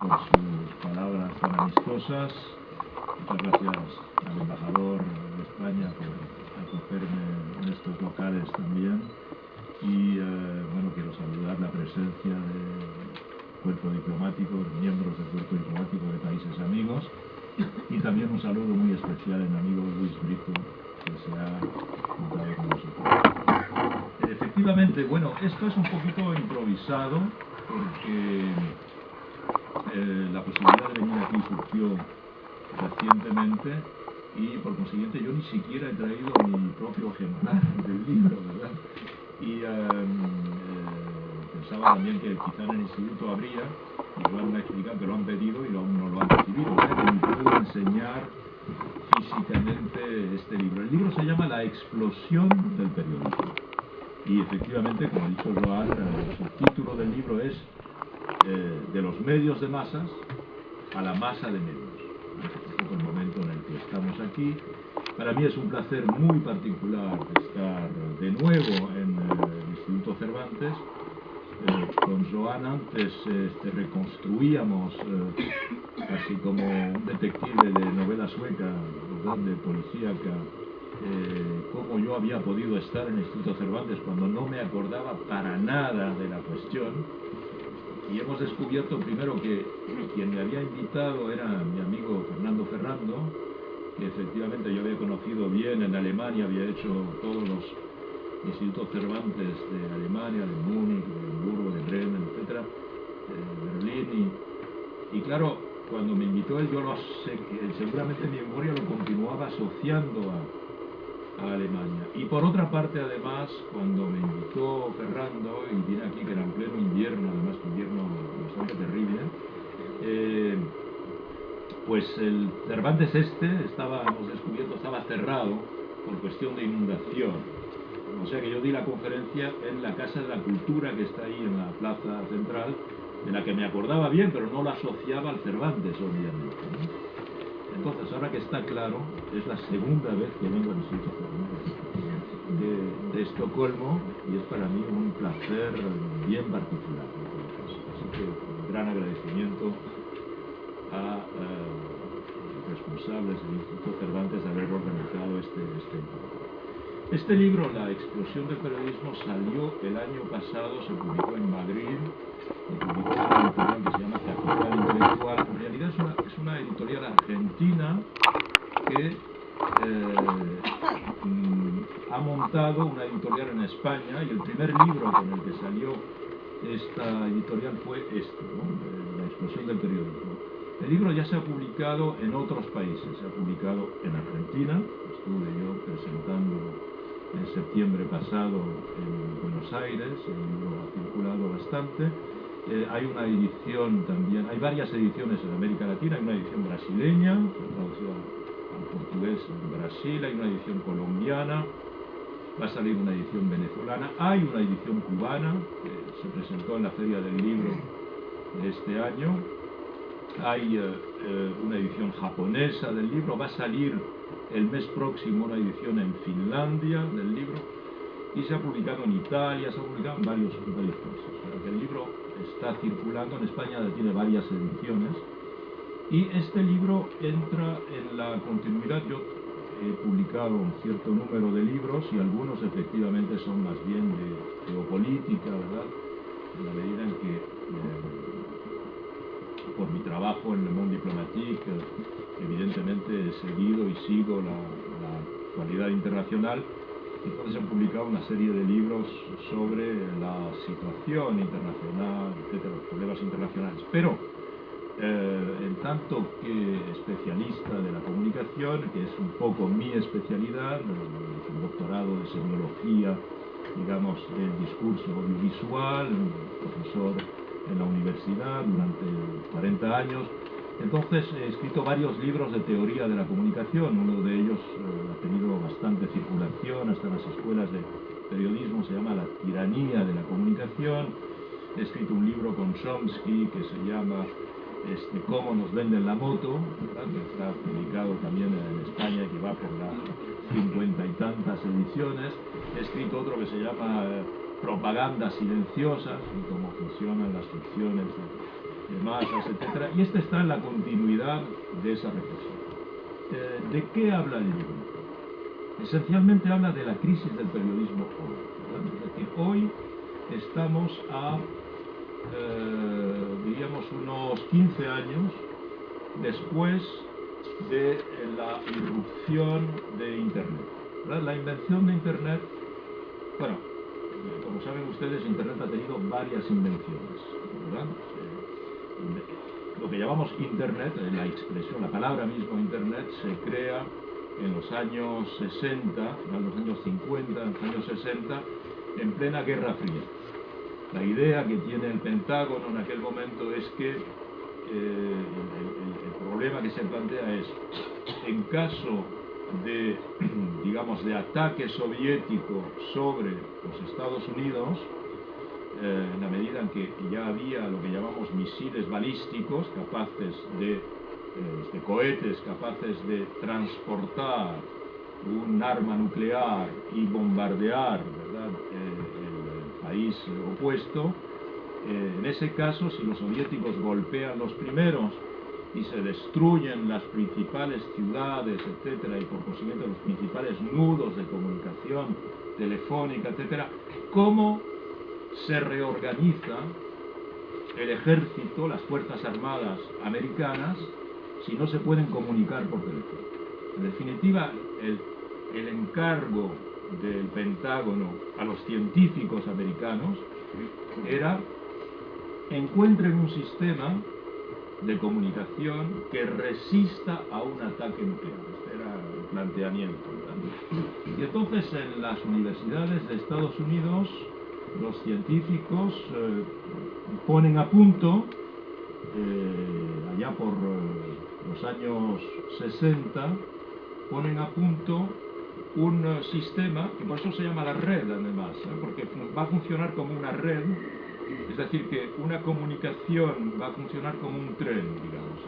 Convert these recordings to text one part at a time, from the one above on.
por sus palabras tan amistosas. Muchas gracias al embajador de España por acogerme en estos locales también. Y bueno, quiero saludar la presencia del cuerpo diplomático, miembros del cuerpo diplomático de países amigos, y también un saludo muy especial al amigo Luis Brito, que se ha juntado con nosotros. Efectivamente, bueno, esto es un poquito improvisado, porque la posibilidad de venir aquí surgió recientemente, y por consiguiente yo ni siquiera he traído mi propio ejemplar del libro, ¿verdad? Y pensaba también que quizá en el instituto habría, igual me ha explicado que lo han pedido y aún no lo han recibido, o sea que ni puedo enseñar físicamente este libro. El libro se llama La explosión del periodismo. Y efectivamente, como ha dicho Joan, el subtítulo del libro es de los medios de masas a la masa de medios. Este es el momento en el que estamos aquí. Para mí es un placer muy particular estar de nuevo en el Instituto Cervantes. Con Joan antes reconstruíamos casi como un detective de novela sueca, ¿verdad?, de policíaca, cómo yo había podido estar en el Instituto Cervantes cuando no me acordaba para nada de la cuestión. Y hemos descubierto primero que quien me había invitado era mi amigo Fernando Ferrando, que efectivamente yo había conocido bien en Alemania, había hecho todos los institutos Cervantes de Alemania, de Múnich, de Hamburgo, de Bremen, etcétera, de Berlín, y claro, cuando me invitó él, yo lo sé que seguramente mi memoria lo continuaba asociando a Alemania. Y por otra parte, además, cuando me invitó Ferrando, y vine aquí, que era en pleno invierno, además un invierno bastante terrible, pues el Cervantes hemos descubierto, estaba cerrado por cuestión de inundación. O sea que yo di la conferencia en la Casa de la Cultura, que está ahí en la plaza central, de la que me acordaba bien, pero no la asociaba al Cervantes, obviamente, ¿no? Entonces, ahora que está claro, es la segunda vez que vengo al Instituto Cervantes de Estocolmo, y es para mí un placer bien particular. Así que un gran agradecimiento a los responsables del Instituto Cervantes de haber organizado este encuentro. Este libro, La explosión del periodismo, salió el año pasado, se publicó en Madrid, lo publicó una editorial que se llama Capital Intelectual. En realidad es una editorial argentina que ha montado una editorial en España, y el primer libro con el que salió esta editorial fue este, ¿no?, La explosión del periodismo. El libro ya se ha publicado en otros países, se ha publicado en Argentina, estuve yo presentándolo en septiembre pasado en Buenos Aires, el libro ha circulado bastante. Hay una edición también, hay varias ediciones en América Latina, hay una edición brasileña, traducida al portugués en Brasil, hay una edición colombiana, va a salir una edición venezolana, hay una edición cubana que se presentó en la Feria del Libro de este año, hay una edición japonesa del libro, va a salir el mes próximo una edición en Finlandia del libro, y se ha publicado en Italia, se ha publicado en varios países. El libro está circulando en España, tiene varias ediciones, y este libro entra en la continuidad. Yo he publicado un cierto número de libros, y algunos efectivamente son más bien de geopolítica, ¿verdad?, en la medida en que por mi trabajo en Le Monde Diplomatique, evidentemente he seguido y sigo la actualidad internacional. Entonces han publicado una serie de libros sobre la situación internacional, etcétera, los problemas internacionales. Pero en tanto que especialista de la comunicación, que es un poco mi especialidad, un doctorado de semiología, digamos, del discurso audiovisual, profesor en la universidad durante 40 años. Entonces he escrito varios libros de teoría de la comunicación. Uno de ellos ha tenido bastante circulación hasta en las escuelas de periodismo, se llama La tiranía de la comunicación. He escrito un libro con Chomsky que se llama Cómo nos venden la moto, ¿verdad?, que está publicado también en España, que va por las 50 y tantas ediciones. He escrito otro que se llama Propagandas silenciosas, y cómo funcionan las ficciones de masas, etc. Y este está en la continuidad de esa reflexión. ¿De qué habla el libro? Esencialmente habla de la crisis del periodismo hoy, ¿verdad? Es decir, hoy estamos a, diríamos, unos 15 años después de la irrupción de Internet, ¿verdad? La invención de Internet, bueno, como saben ustedes, Internet ha tenido varias invenciones, ¿verdad? Lo que llamamos Internet, la expresión, la palabra mismo Internet, se crea en los años 60, en los años 50, en los años 60, en plena Guerra Fría. La idea que tiene el Pentágono en aquel momento es que el problema que se plantea es, en caso de, digamos, de ataque soviético sobre los Estados Unidos, en la medida en que ya había lo que llamamos misiles balísticos capaces de cohetes capaces de transportar un arma nuclear y bombardear, ¿verdad?, el país opuesto. En ese caso, si los soviéticos golpean los primeros y se destruyen las principales ciudades, etcétera, y por consiguiente los principales nudos de comunicación telefónica, etcétera, ¿cómo se reorganiza el ejército, las fuerzas armadas americanas, si no se pueden comunicar por teléfono? En definitiva, el encargo del Pentágono a los científicos americanos era: encuentren un sistema de comunicación que resista a un ataque nuclear. Este era el planteamiento, ¿verdad? Y entonces en las universidades de Estados Unidos los científicos ponen a punto, allá por los años 60, ponen a punto un sistema, que por eso se llama la red además, porque va a funcionar como una red. Es decir, que una comunicación va a funcionar como un tren, digamos,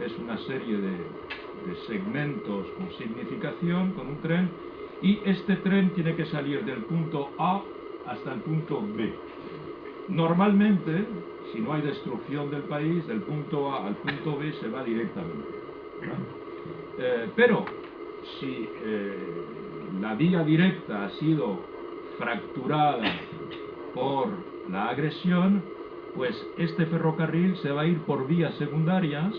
Es una serie de segmentos con significación, con un tren, y este tren tiene que salir del punto A hasta el punto B. Normalmente, si no hay destrucción del país, del punto A al punto B se va directamente, pero si la vía directa ha sido fracturada por la agresión, pues este ferrocarril se va a ir por vías secundarias,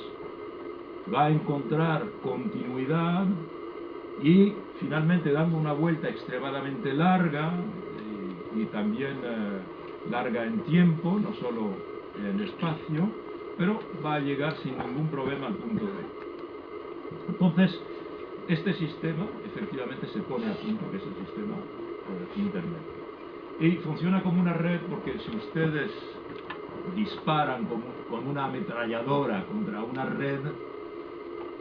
va a encontrar continuidad y finalmente, dando una vuelta extremadamente larga y también larga en tiempo, no solo en espacio, pero va a llegar sin ningún problema al punto B. Entonces, este sistema efectivamente se pone a punto, que es el sistema Internet. Y funciona como una red porque si ustedes disparan con una ametralladora contra una red,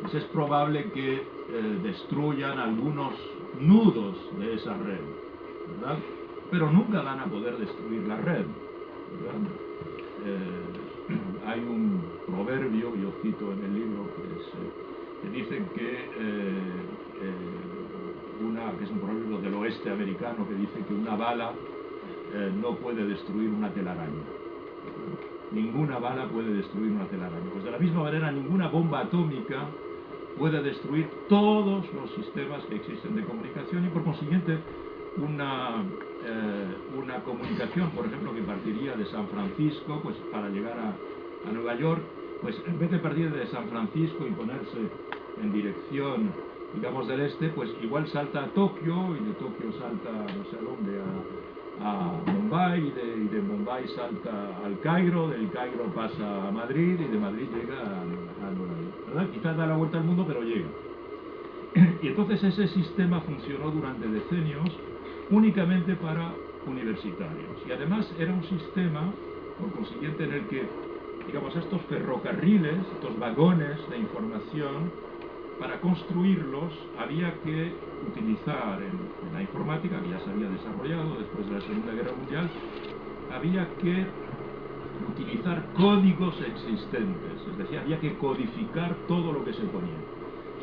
pues es probable que destruyan algunos nudos de esa red, ¿verdad? Pero nunca van a poder destruir la red, ¿verdad? Hay un proverbio, yo cito en el libro, que dice que es un proverbio del oeste americano, que dice que una bala no puede destruir una telaraña. Ninguna bala puede destruir una telaraña. Pues de la misma manera, ninguna bomba atómica puede destruir todos los sistemas que existen de comunicación, y por consiguiente una comunicación, por ejemplo, que partiría de San Francisco, pues para llegar a Nueva York, pues en vez de partir de San Francisco y ponerse en dirección, digamos, del este, pues igual salta a Tokio, y de Tokio salta no sé a dónde, a Bombay, y de Bombay salta al Cairo, del Cairo pasa a Madrid, y de Madrid llega a Nueva York, ¿verdad? Quizás da la vuelta al mundo, pero llega. Y entonces ese sistema funcionó durante decenios únicamente para universitarios, y además era un sistema, por consiguiente, en el que, digamos, estos ferrocarriles, estos vagones de información, para construirlos había que utilizar en la informática, que ya se había desarrollado después de la Segunda Guerra Mundial, había que utilizar códigos existentes, es decir, había que codificar todo lo que se ponía.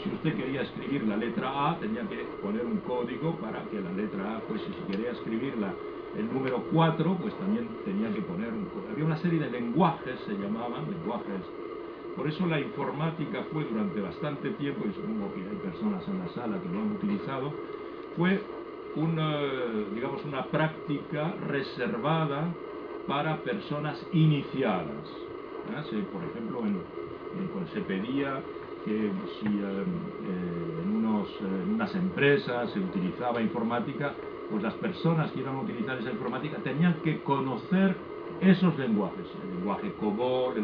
Si usted quería escribir la letra A, tenía que poner un código para que la letra A, pues si quería escribir el número 4, pues también tenía que poner había una serie de lenguajes, se llamaban lenguajes. Por eso la informática fue durante bastante tiempo, y supongo que hay personas en la sala que lo han utilizado, fue digamos, una práctica reservada para personas iniciadas. Por ejemplo, pues se pedía que si en unas empresas se utilizaba informática, pues las personas que iban a utilizar esa informática tenían que conocer esos lenguajes. El lenguaje COBOL,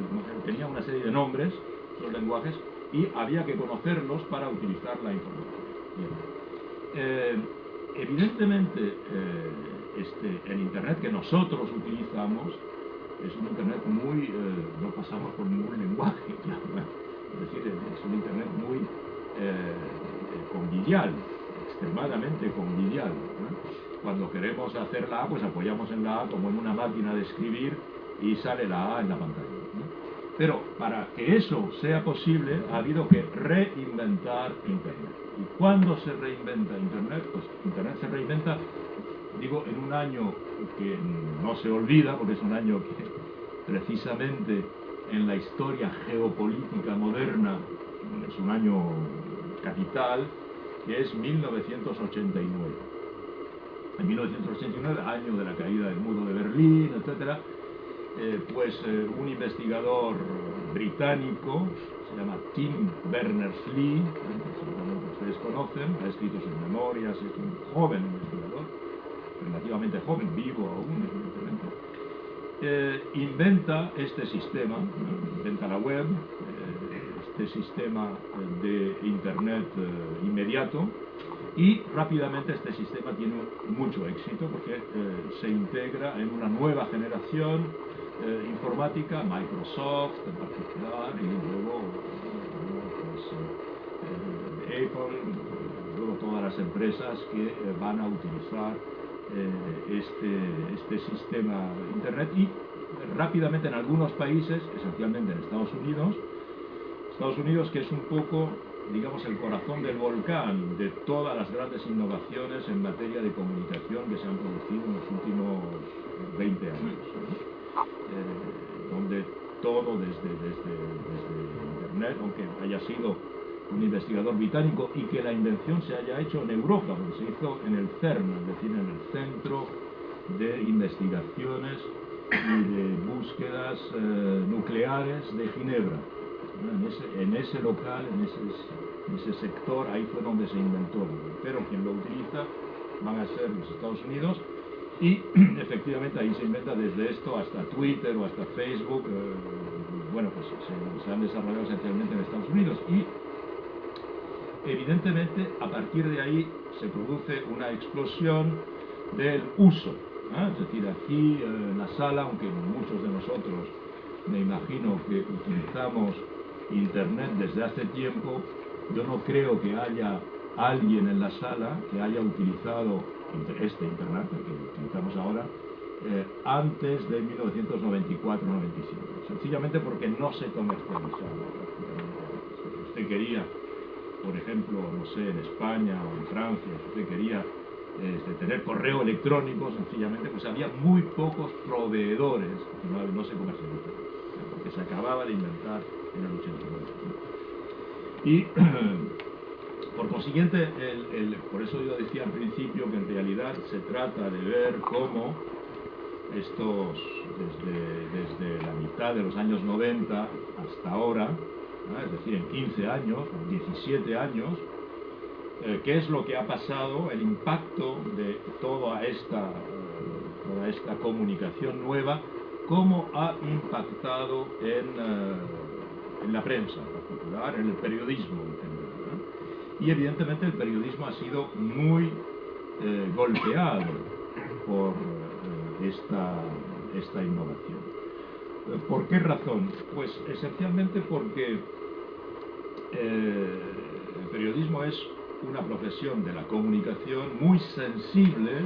tenía una serie de nombres, esos lenguajes, y había que conocerlos para utilizar la informática. Bien. Evidentemente, el Internet que nosotros utilizamos es un Internet muy... no pasamos por ningún lenguaje, claro, es decir, es un Internet muy convivial, extremadamente convivial, ¿no? Cuando queremos hacer la A, pues apoyamos en la A como en una máquina de escribir y sale la A en la pantalla, ¿no? Pero para que eso sea posible ha habido que reinventar Internet. ¿Y cuándo se reinventa Internet? Pues Internet se reinventa, digo, en un año que no se olvida, porque es un año que precisamente en la historia geopolítica moderna es un año capital, que es 1989. En 1989, año de la caída del muro de Berlín, etc., un investigador británico, se llama Tim Berners-Lee, seguramente ustedes conocen, ha escrito sus memorias, es un joven investigador, relativamente joven, vivo aún, evidentemente, inventa este sistema, inventa la web, este sistema de Internet inmediato, y rápidamente este sistema tiene mucho éxito porque se integra en una nueva generación informática, Microsoft en particular, y luego Apple, luego todas las empresas que van a utilizar este sistema de Internet, y rápidamente en algunos países, esencialmente en Estados Unidos, que es un poco, digamos, el corazón del volcán de todas las grandes innovaciones en materia de comunicación que se han producido en los últimos 20 años, donde todo desde Internet, aunque haya sido un investigador británico y que la invención se haya hecho en Europa, porque se hizo en el CERN, es decir, en el Centro de Investigaciones y de Búsquedas Nucleares de Ginebra. En ese local, en ese sector, ahí fue donde se inventó. Pero quien lo utiliza van a ser los Estados Unidos, y efectivamente ahí se inventa desde esto hasta Twitter o hasta Facebook. Bueno, pues se han desarrollado esencialmente en Estados Unidos, y evidentemente a partir de ahí se produce una explosión del uso. Es decir, aquí en la sala, aunque muchos de nosotros me imagino que utilizamos Internet desde hace tiempo, yo no creo que haya alguien en la sala que haya utilizado este Internet que utilizamos ahora antes de 1994-95, sencillamente porque no se comercializaba prácticamente. Si usted quería, por ejemplo, no sé, en España o en Francia, si usted quería tener correo electrónico, sencillamente, pues había muy pocos proveedores, no se comercializaban, porque se acababa de inventar en el 89. Y por consiguiente, por eso yo decía al principio que en realidad se trata de ver cómo estos, desde la mitad de los años 90 hasta ahora, es decir, en 15 años, 17 años, qué es lo que ha pasado, el impacto de toda esta comunicación nueva, cómo ha impactado en la prensa en particular, en el periodismo en general, ¿no? Y evidentemente el periodismo ha sido muy golpeado por esta innovación. ¿Por qué razón? Pues esencialmente porque el periodismo es una profesión de la comunicación muy sensible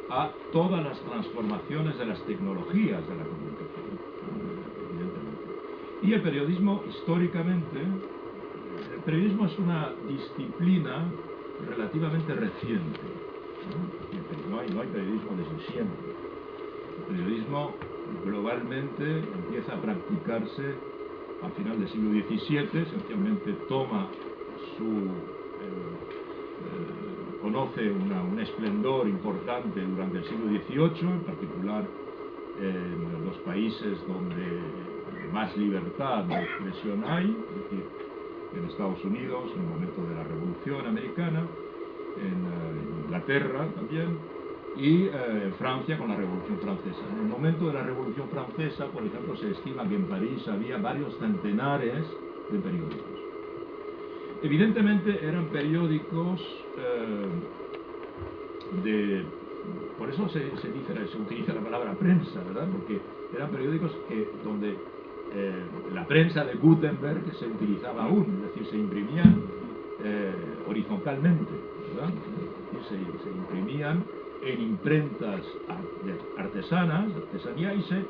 a todas las transformaciones de las tecnologías de la comunicación, evidentemente. Y el periodismo, históricamente, el periodismo es una disciplina relativamente reciente. ¿no? No hay periodismo desde siempre. El periodismo globalmente empieza a practicarse al final del siglo XVII, esencialmente conoce un esplendor importante durante el siglo XVIII, en particular en los países donde más libertad de expresión hay, es decir, en Estados Unidos, en el momento de la Revolución Americana, en Inglaterra también, y en Francia con la Revolución Francesa. En el momento de la Revolución Francesa, por ejemplo, se estima que en París había varios centenares de periódicos. Evidentemente eran periódicos por eso se utiliza la palabra prensa, ¿verdad? Porque eran periódicos donde la prensa de Gutenberg se utilizaba aún, es decir, se imprimían horizontalmente, ¿verdad? Es decir, se imprimían en imprentas artesanía, y se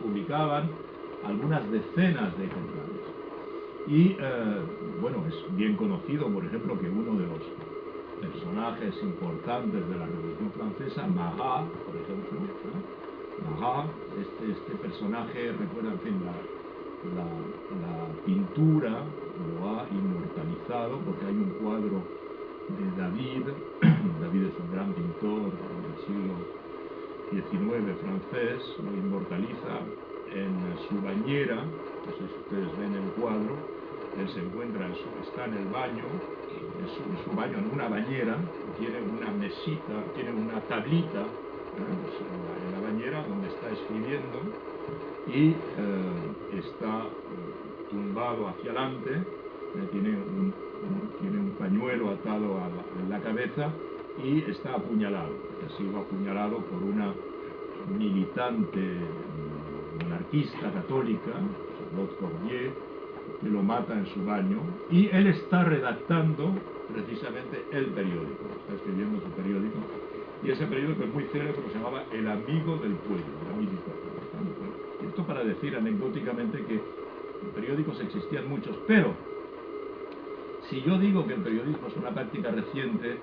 publicaban algunas decenas de ejemplares. Y bueno, es bien conocido, por ejemplo, que uno de los personajes importantes de la Revolución Francesa, Marat, por ejemplo, Marat, este personaje recuerda, en fin, la pintura lo ha inmortalizado, porque hay un cuadro de David. David es un gran pintor del siglo XIX francés, lo inmortaliza en su bañera. No sé si ustedes ven el cuadro, él se encuentra, está en el baño, en su baño, en una bañera, tiene una mesita, tiene una tablita en la bañera donde está escribiendo, y está tumbado hacia adelante, tiene un pañuelo atado en la cabeza y está apuñalado. Ha sido apuñalado por una militante monarquista católica, Charlotte Cordier, que lo mata en su baño, y él está redactando precisamente el periódico, está escribiendo su periódico, y ese periódico es muy célebre, se llamaba El Amigo del Pueblo, la militar. Esto para decir anecdóticamente que periódicos existían muchos, pero si yo digo que el periodismo es una práctica reciente,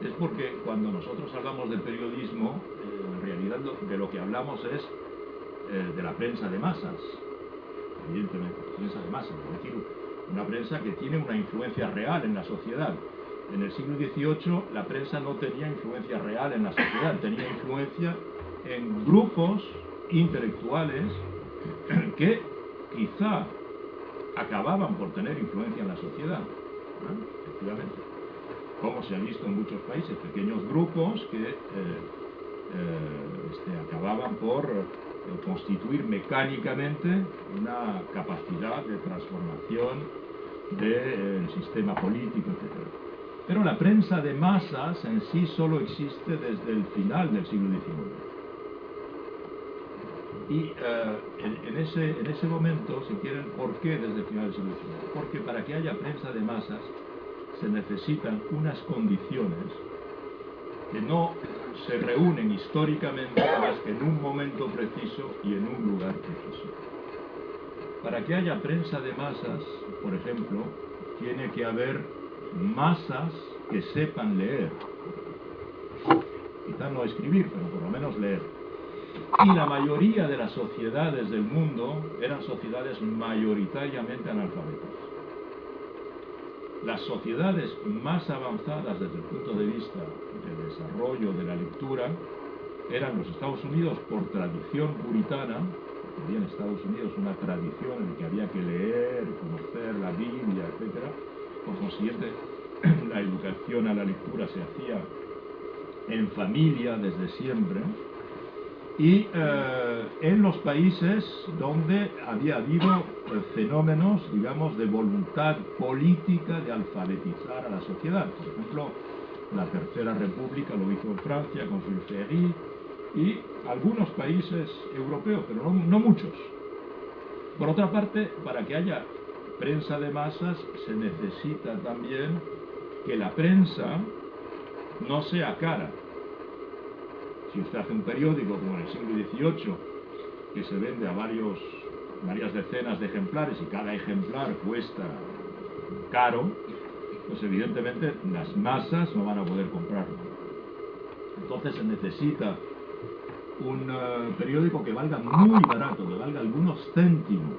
es porque cuando nosotros hablamos del periodismo, en realidad de lo que hablamos es de la prensa de masas, evidentemente, prensa de masas, es decir, una prensa que tiene una influencia real en la sociedad. En el siglo XVIII la prensa no tenía influencia real en la sociedad, tenía influencia en grupos intelectuales que quizá acababan por tener influencia en la sociedad, ¿no? Efectivamente, como se ha visto en muchos países, pequeños grupos que acababan por constituir mecánicamente una capacidad de transformación del sistema político, etc. Pero la prensa de masas en sí solo existe desde el final del siglo XIX. Y en ese momento, si quieren, ¿por qué desde el final del siglo XIX? Porque para que haya prensa de masas se necesitan unas condiciones que no se reúnen históricamente más que en un momento preciso y en un lugar preciso. Para que haya prensa de masas, por ejemplo, tiene que haber masas que sepan leer. Quizás no escribir, pero por lo menos leer. Y la mayoría de las sociedades del mundo eran sociedades mayoritariamente analfabetas. Las sociedades más avanzadas desde el punto de vista del desarrollo de la lectura eran los Estados Unidos por tradición puritana, porque había en Estados Unidos una tradición en la que había que leer, conocer la Biblia, etc. Por consiguiente, la educación a la lectura se hacía en familia desde siempre. Y en los países donde había habido fenómenos, digamos, de voluntad política de alfabetizar a la sociedad. Por ejemplo, la Tercera República lo hizo en Francia con Jules Ferry, y algunos países europeos, pero no muchos. Por otra parte, para que haya prensa de masas se necesita también que la prensa no sea cara. Si usted hace un periódico como en el siglo XVIII, que se vende a varias decenas de ejemplares y cada ejemplar cuesta caro, pues evidentemente las masas no van a poder comprarlo. entonces se necesita un periódico que valga muy barato, que valga algunos céntimos,